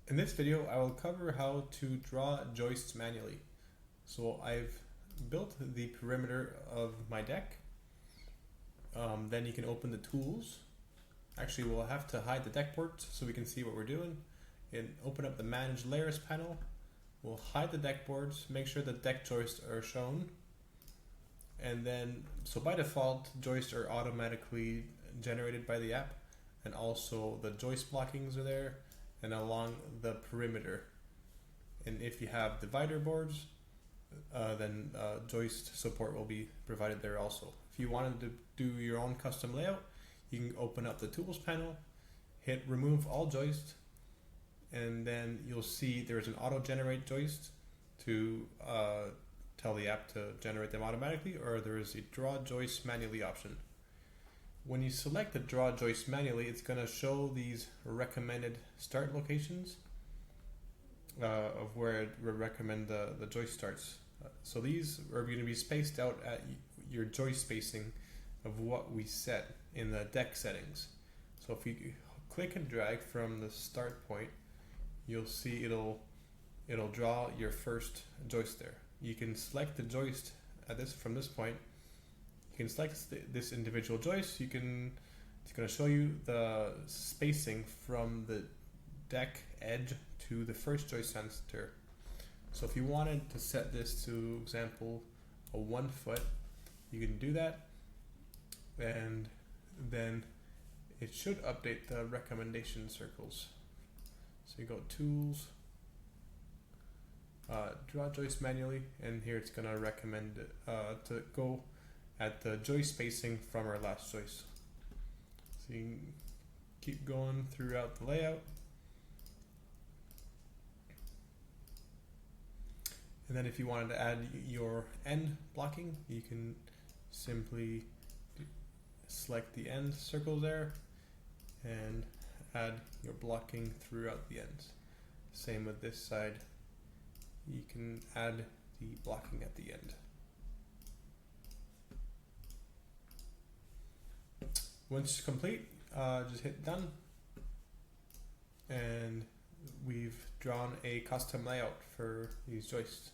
In this video, I will cover how to draw joists manually. So I've built the perimeter of my deck. Then you can open the tools. Actually, we'll have to hide the deck boards so we can see what we're doing. And open up the Manage Layers panel. We'll hide the deck boards, make sure the deck joists are shown. And then, so by default, joists are automatically generated by the app. And also the joist blockings are there and along the perimeter. And if you have divider boards, then joist support will be provided there also. If you wanted to do your own custom layout, you can open up the tools panel, hit remove all joist, and then you'll see there's an auto generate joist to tell the app to generate them automatically, or there is a draw joist manually option. When you select the draw joist manually, it's going to show these recommended start locations of where we recommend the joist starts. So these are going to be spaced out at your joist spacing of what we set in the deck settings. So if you click and drag from the start point, you'll see it'll draw your first joist there. You can select the joist from this point. You can select this individual joist. It's going to show you the spacing from the deck edge to the first joist center. So if you wanted to set this to example a 1 foot, you can do that, and then it should update the recommendation circles. So you go tools, draw joist manually, and here it's going to recommend to go at the joist spacing from our last joist. So you can keep going throughout the layout. And then if you wanted to add your end blocking, you can simply select the end circle there and add your blocking throughout the ends. Same with this side. You can add the blocking at the end. Once complete, just hit done, and we've drawn a custom layout for these joists.